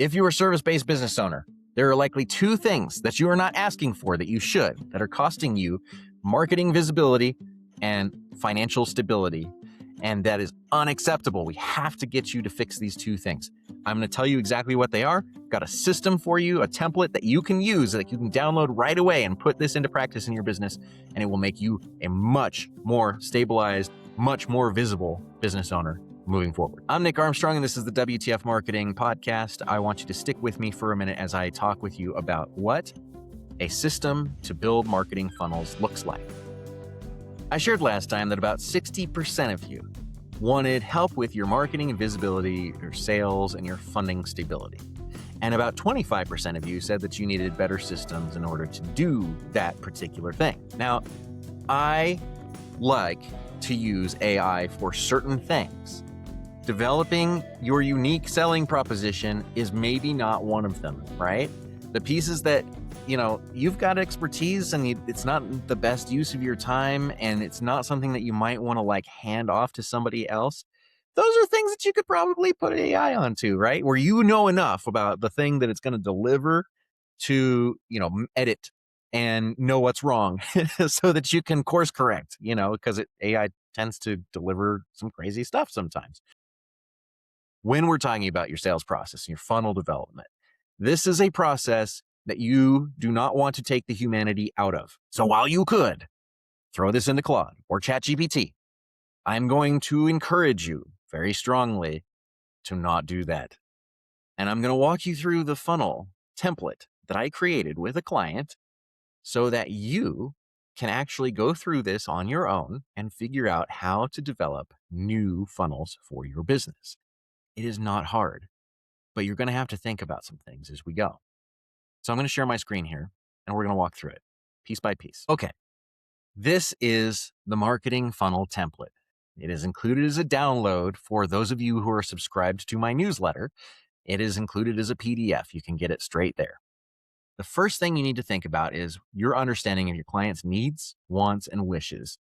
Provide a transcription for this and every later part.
If you're a service-based business owner, there are likely two things that you are not asking for that you should, that are costing you marketing visibility and financial stability. And that is unacceptable. We have to get you to fix these two things. I'm going to tell you exactly what they are. Got a system for you, a template that you can use, that you can download right away and put this into practice in your business. And it will make you a much more stabilized, much more visible business owner moving forward. I'm Nick Armstrong, and this is the WTF Marketing Podcast. I want you to stick with me for a minute as I talk with you about what a system to build marketing funnels looks like. I shared last time that about 60% of you wanted help with your marketing and visibility, your sales, and your funding stability. And about 25% of you said that you needed better systems in order to do that particular thing. Now, I like to use AI for certain things. Developing your unique selling proposition is maybe not one of them, right? The pieces that, you've got expertise and it's not the best use of your time and it's not something that you might want to hand off to somebody else. Those are things that you could probably put AI onto, right? Where you know enough about the thing that it's going to deliver to, edit and know what's wrong so that you can course correct, because AI tends to deliver some crazy stuff sometimes. When we're talking about your sales process and your funnel development, this is a process that you do not want to take the humanity out of. So while you could throw this into Claude or ChatGPT, I'm going to encourage you very strongly to not do that. And I'm going to walk you through the funnel template that I created with a client so that you can actually go through this on your own and figure out how to develop new funnels for your business. It is not hard, but you're going to have to think about some things as we go. So I'm going to share my screen here and we're going to walk through it piece by piece. Okay. This is the marketing funnel template. It is included as a download for those of you who are subscribed to my newsletter. It is included as a PDF. You can get it straight there. The first thing you need to think about is your understanding of your client's needs, wants, and wishes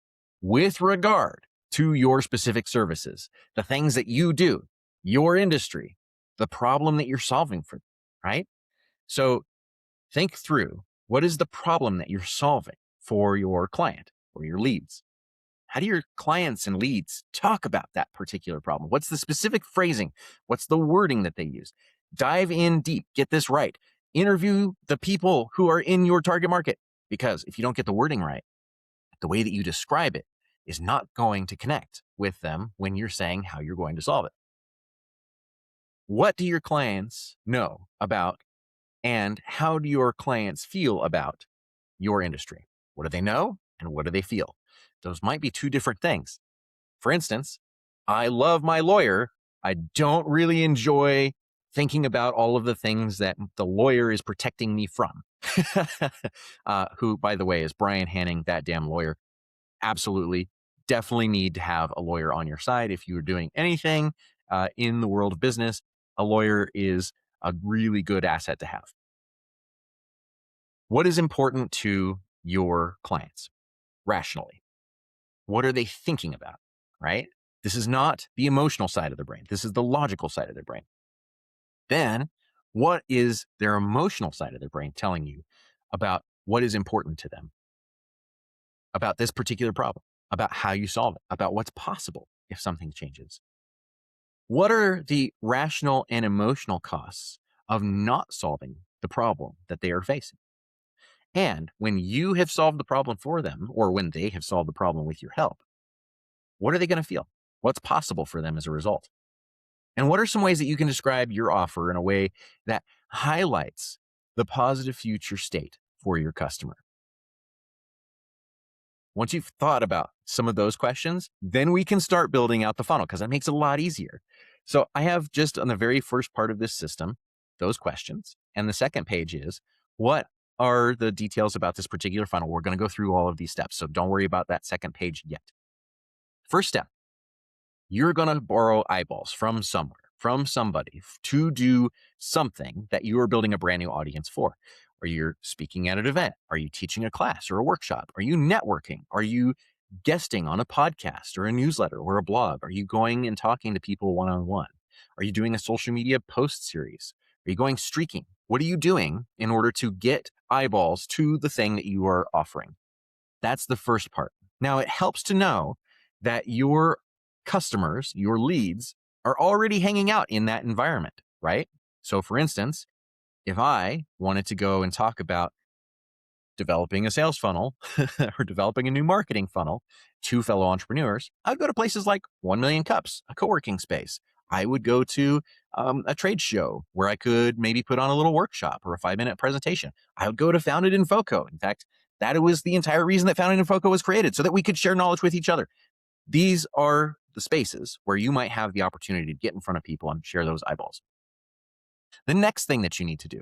with regard to your specific services, the things that you do, your industry, the problem that you're solving for them, right? So think through, what is the problem that you're solving for your client or your leads? How do your clients and leads talk about that particular problem? What's the specific phrasing? What's the wording that they use? Dive in deep, get this right. Interview the people who are in your target market, because if you don't get the wording right, the way that you describe it is not going to connect with them when you're saying how you're going to solve it. What do your clients know about, and how do your clients feel about your industry? What do they know and what do they feel? Those might be two different things. For instance, I love my lawyer. I don't really enjoy thinking about all of the things that the lawyer is protecting me from. Who, by the way, is Brian Hanning, that damn lawyer. Absolutely. Definitely need to have a lawyer on your side if you're doing anything in the world of business. A lawyer is a really good asset to have. What is important to your clients rationally? What are they thinking about, right? This is not the emotional side of the brain. This is the logical side of their brain. Then, what is their emotional side of their brain telling you about what is important to them, about this particular problem, about how you solve it, about what's possible if something changes? What are the rational and emotional costs of not solving the problem that they are facing? And when you have solved the problem for them, or when they have solved the problem with your help, what are they going to feel? What's possible for them as a result? And what are some ways that you can describe your offer in a way that highlights the positive future state for your customer? Once you've thought about some of those questions, then we can start building out the funnel, because that makes it a lot easier. So I have just on the very first part of this system, those questions. And the second page is, what are the details about this particular funnel? We're going to go through all of these steps, so don't worry about that second page yet. First step, you're going to borrow eyeballs from somewhere, from somebody, to do something that you are building a brand new audience for. Are you speaking at an event? Are you teaching a class or a workshop? Are you networking? Are you guesting on a podcast or a newsletter or a blog? Are you going and talking to people one-on-one? Are you doing a social media post series? Are you going streaking? What are you doing in order to get eyeballs to the thing that you are offering? That's the first part. Now, it helps to know that your customers, your leads, are already hanging out in that environment, right? So, for instance, if I wanted to go and talk about developing a sales funnel or developing a new marketing funnel to fellow entrepreneurs, I'd go to places like 1 Million Cups, a co-working space. I would go to a trade show where I could maybe put on a little workshop or a 5-minute presentation. I would go to Founded in Foco. In fact, that was the entire reason that Founded in Foco was created, so that we could share knowledge with each other. These are the spaces where you might have the opportunity to get in front of people and share those eyeballs. The next thing that you need to do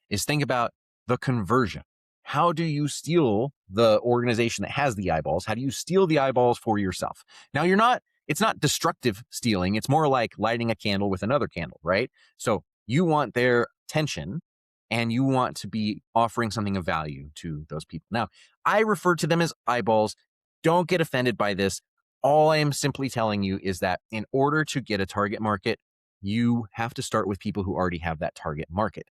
is think about the conversion. How do you steal the organization that has the eyeballs? How do you steal the eyeballs for yourself? Now, it's not destructive stealing. It's more like lighting a candle with another candle, right? So you want their attention and you want to be offering something of value to those people. Now, I refer to them as eyeballs. Don't get offended by this. All I am simply telling you is that in order to get a target market, you have to start with people who already have that target market.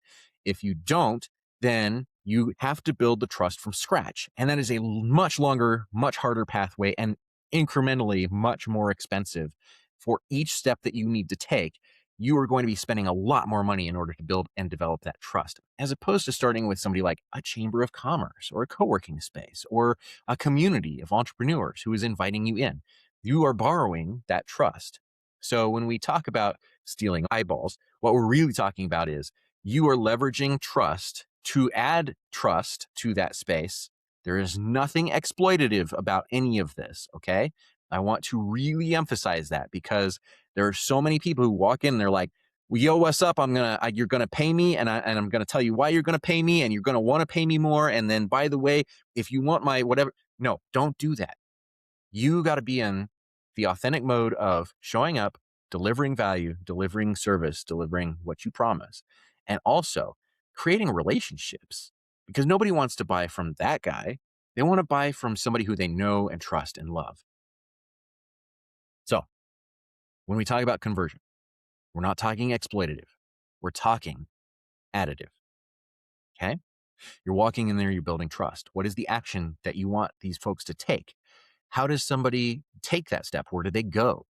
If you don't, then you have to build the trust from scratch. And that is a much longer, much harder pathway and incrementally much more expensive. For each step that you need to take, you are going to be spending a lot more money in order to build and develop that trust, as opposed to starting with somebody like a chamber of commerce or a co-working space or a community of entrepreneurs who is inviting you in. You are borrowing that trust. So when we talk about stealing eyeballs, what we're really talking about is you are leveraging trust to add trust to that space. There is nothing exploitative about any of this, okay? I want to really emphasize that because there are so many people who walk in and they're like, well, yo, what's up? You're gonna pay me, and I'm gonna tell you why you're gonna pay me, and you're gonna want to pay me more. And then, by the way, if you want my whatever, no, don't do that. You got to be in the authentic mode of showing up, delivering value, delivering service, delivering what you promise, and also creating relationships, because nobody wants to buy from that guy. They want to buy from somebody who they know and trust and love. So when we talk about conversion, we're not talking exploitative. We're talking additive. Okay. You're walking in there, you're building trust. What is the action that you want these folks to take? How does somebody take that step? Where do they go?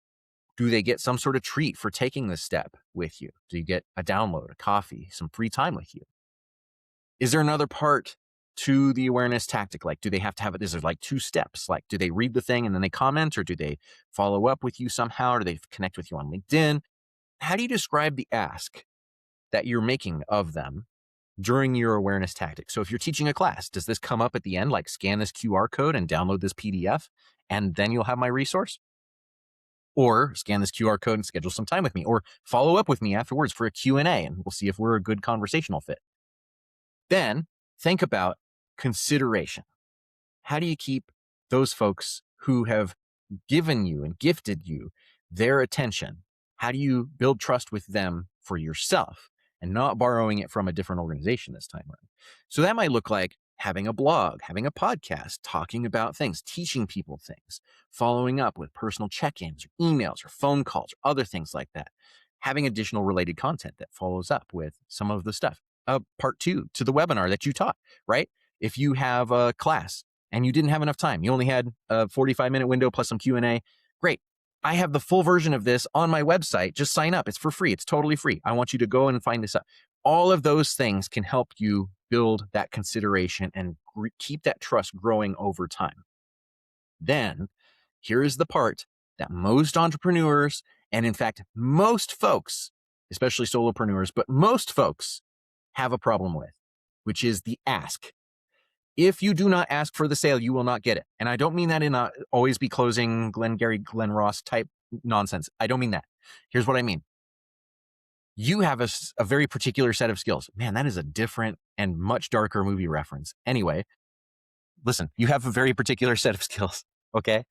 Do they get some sort of treat for taking this step with you? Do you get a download, a coffee, some free time with you? Is there another part to the awareness tactic? Like, do they have to have it? Is there like 2 steps? Like, do they read the thing and then they comment, or do they follow up with you somehow? Or do they connect with you on LinkedIn? How do you describe the ask that you're making of them during your awareness tactic? So if you're teaching a class, does this come up at the end, like scan this QR code and download this PDF, and then you'll have my resource? Or scan this QR code and schedule some time with me, or follow up with me afterwards for a Q&A, and we'll see if we're a good conversational fit. Then think about consideration. How do you keep those folks who have given you and gifted you their attention? How do you build trust with them for yourself and not borrowing it from a different organization this time around? So that might look like having a blog, having a podcast, talking about things, teaching people things, following up with personal check-ins or emails or phone calls or other things like that, having additional related content that follows up with some of the stuff. Part 2 to the webinar that you taught, right? If you have a class and you didn't have enough time, you only had a 45-minute window plus some Q&A, great. I have the full version of this on my website. Just sign up. It's for free. It's totally free. I want you to go and find this out. All of those things can help you build that consideration and keep that trust growing over time. Then here is the part that most entrepreneurs, and in fact, most folks, especially solopreneurs, but most folks have a problem with, which is the ask. If you do not ask for the sale, you will not get it. And I don't mean that in a always be closing Glengarry Glen Ross type nonsense. I don't mean that. Here's what I mean. You have a very particular set of skills. Man, that is a different and much darker movie reference. Anyway, listen, you have a very particular set of skills, okay?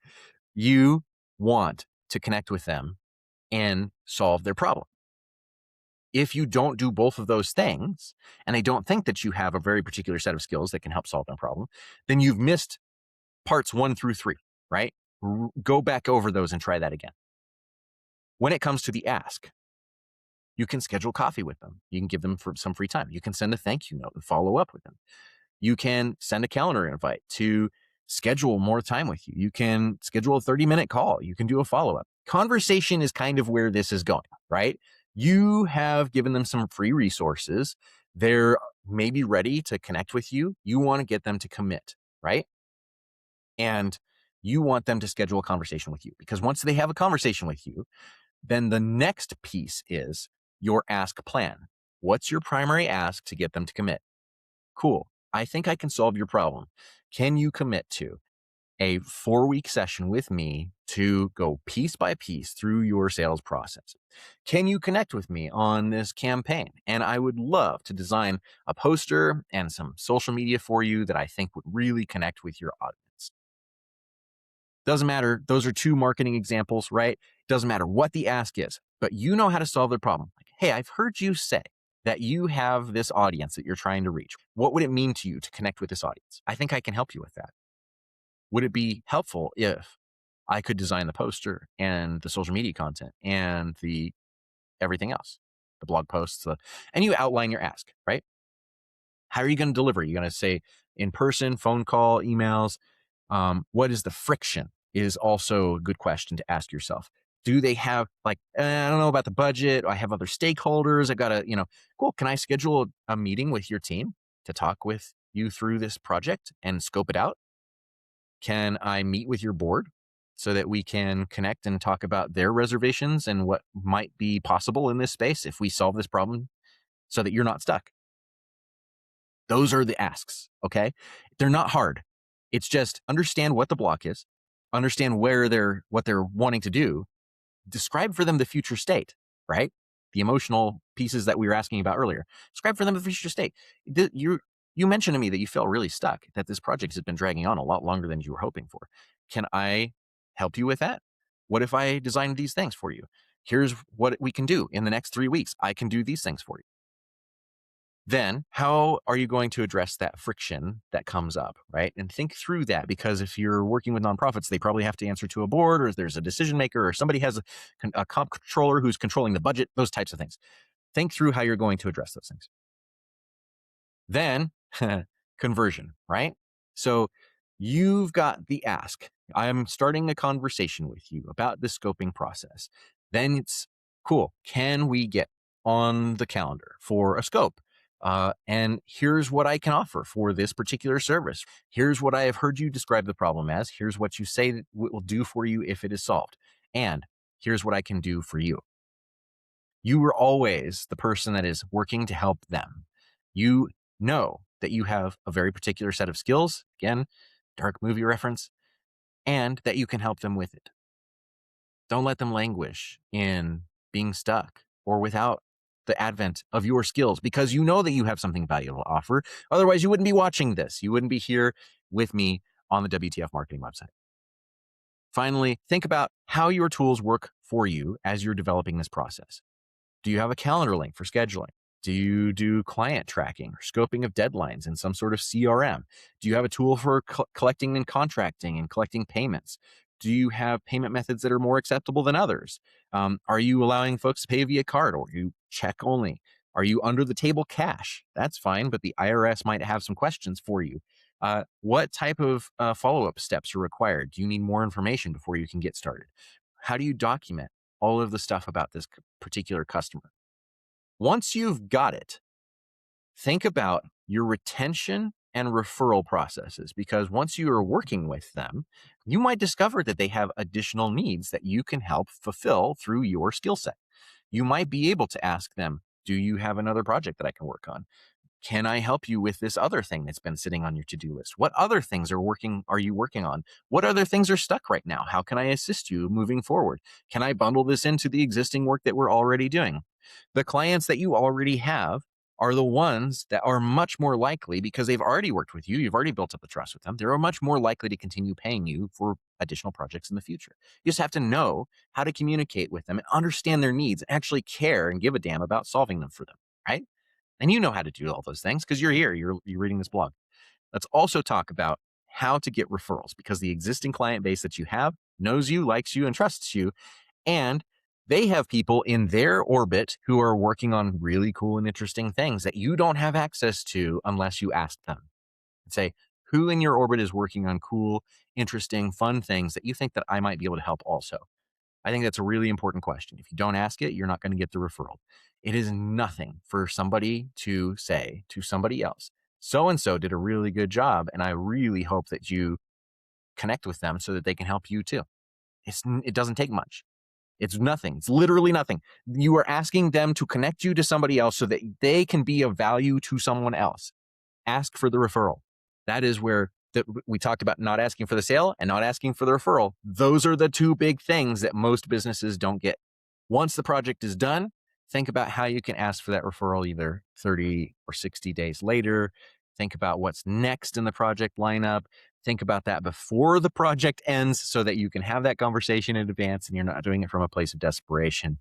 You want to connect with them and solve their problem. If you don't do both of those things, and they don't think that you have a very particular set of skills that can help solve their problem, then you've missed parts 1 through 3, right? Go back over those and try that again. When it comes to the ask, You can schedule coffee with them. You can give them some free time. You can send a thank you note and follow up with them. You can send a calendar invite to schedule more time with you. You can schedule a 30-minute call. You can do a follow-up. Conversation is kind of where this is going, right? You have given them some free resources. They're maybe ready to connect with you. You want to get them to commit, right? And you want them to schedule a conversation with you, because once they have a conversation with you, then the next piece is your ask plan. What's your primary ask to get them to commit? Cool. I think I can solve your problem. Can you commit to a 4-week session with me to go piece by piece through your sales process? Can you connect with me on this campaign? And I would love to design a poster and some social media for you that I think would really connect with your audience. Doesn't matter. Those are 2 marketing examples, right? Doesn't matter what the ask is, but you know how to solve their problem. Like, hey, I've heard you say that you have this audience that you're trying to reach. What would it mean to you to connect with this audience? I think I can help you with that. Would it be helpful if I could design the poster and the social media content and the everything else, the blog posts, and you outline your ask, right? How are you going to deliver? You're going to say in person, phone call, emails. What is the friction is also a good question to ask yourself. Do they have like, I don't know about the budget. I have other stakeholders. I got to, cool. Can I schedule a meeting with your team to talk with you through this project and scope it out? Can I meet with your board so that we can connect and talk about their reservations and what might be possible in this space if we solve this problem so that you're not stuck? Those are the asks, okay? They're not hard. It's just understand what the block is, understand what they're wanting to do, describe for them the future state, right? The emotional pieces that we were asking about earlier. Describe for them the future state. You mentioned to me that you felt really stuck, that this project has been dragging on a lot longer than you were hoping for. Can I help you with that? What if I designed these things for you? Here's what we can do in the next 3 weeks. I can do these things for you. Then how are you going to address that friction that comes up, right? And think through that, because if you're working with nonprofits, they probably have to answer to a board, or there's a decision maker, or somebody has a comp controller who's controlling the budget, those types of things. Think through how you're going to address those things. Then conversion, right? So you've got the ask. I'm starting a conversation with you about the scoping process. Then it's cool. Can we get on the calendar for a scope? And here's what I can offer for this particular service. Here's what I have heard you describe the problem as. Here's what you say that it will do for you if it is solved. And here's what I can do for you. You were always the person that is working to help them. You know that you have a very particular set of skills, again, dark movie reference, and that you can help them with it. Don't let them languish in being stuck or without the advent of your skills, because you know that you have something valuable to offer. Otherwise, you wouldn't be watching this. You wouldn't be here with me on the WTF marketing website. Finally, think about how your tools work for you as you're developing this process. Do you have a calendar link for scheduling? Do you do client tracking or scoping of deadlines in some sort of CRM? Do you have a tool for collecting and contracting and collecting payments? Do you have payment methods that are more acceptable than others? Are you allowing folks to pay via card, or you check only? Are you under the table cash? That's fine, but the IRS might have some questions for you. What type of follow-up steps are required? Do you need more information before you can get started? How do you document all of the stuff about this particular customer? Once you've got it, think about your retention and referral processes, because once you are working with them, you might discover that they have additional needs that you can help fulfill through your skill set. You might be able to ask them, do you have another project that I can work on? Can I help you with this other thing that's been sitting on your to-do list? What other things are you working on? What other things are stuck right now? How can I assist you moving forward? Can I bundle this into the existing work that we're already doing? The clients that you already have are the ones that are much more likely, because they've already worked with you, you've already built up the trust with them, they're much more likely to continue paying you for additional projects in the future. You just have to know how to communicate with them and understand their needs, and actually care and give a damn about solving them for them, right? And you know how to do all those things because you're here, you're reading this blog. Let's also talk about how to get referrals, because the existing client base that you have knows you, likes you, and trusts you. And They have people in their orbit who are working on really cool and interesting things that you don't have access to unless you ask them. And say, who in your orbit is working on cool, interesting, fun things that you think that I might be able to help also? I think that's a really important question. If you don't ask it, you're not going to get the referral. It is nothing for somebody to say to somebody else, so and so did a really good job, and I really hope that you connect with them so that they can help you too. It doesn't take much. It's nothing. It's literally nothing. You are asking them to connect you to somebody else so that they can be of value to someone else. Ask for the referral. That is where we talked about not asking for the sale and not asking for the referral. Those are the two big things that most businesses don't get. Once the project is done, think about how you can ask for that referral either 30 or 60 days later. Think about what's next in the project lineup. Think about that before the project ends so that you can have that conversation in advance and you're not doing it from a place of desperation.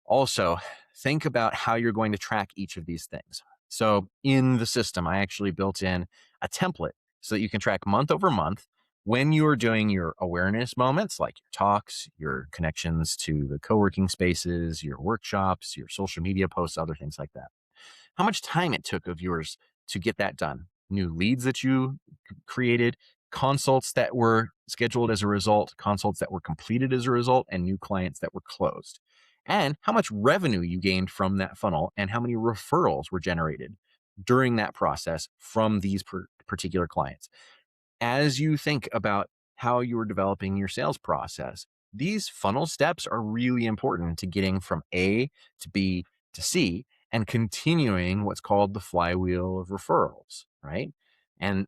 Also, think about how you're going to track each of these things. So in the system, I actually built in a template so that you can track month over month when you're doing your awareness moments, like your talks, your connections to the co-working spaces, your workshops, your social media posts, other things like that. How much time it took of yours to get that done. New leads that you created, consults that were scheduled as a result, consults that were completed as a result, and new clients that were closed. And how much revenue you gained from that funnel and how many referrals were generated during that process from these particular clients. As you think about how you're developing your sales process, these funnel steps are really important to getting from A to B to C and continuing what's called the flywheel of referrals, right? And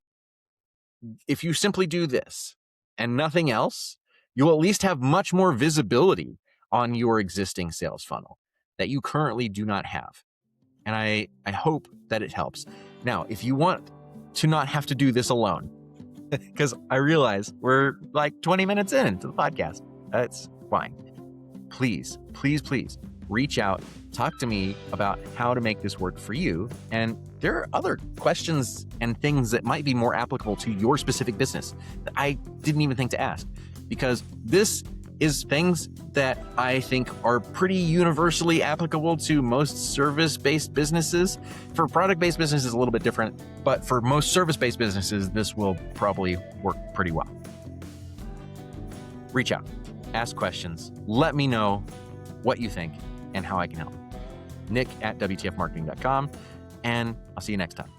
if you simply do this and nothing else, you'll at least have much more visibility on your existing sales funnel that you currently do not have. And I hope that it helps. Now, if you want to not have to do this alone, because I realize we're like 20 minutes into the podcast, that's fine. Please, please, please reach out, talk to me about how to make this work for you. And there are other questions and things that might be more applicable to your specific business that I didn't even think to ask, because this is things that I think are pretty universally applicable to most service-based businesses. For product-based businesses, it's a little bit different, but for most service-based businesses, this will probably work pretty well. Reach out, ask questions, let me know what you think and how I can help. Nick at WTFmarketing.com, and I'll see you next time.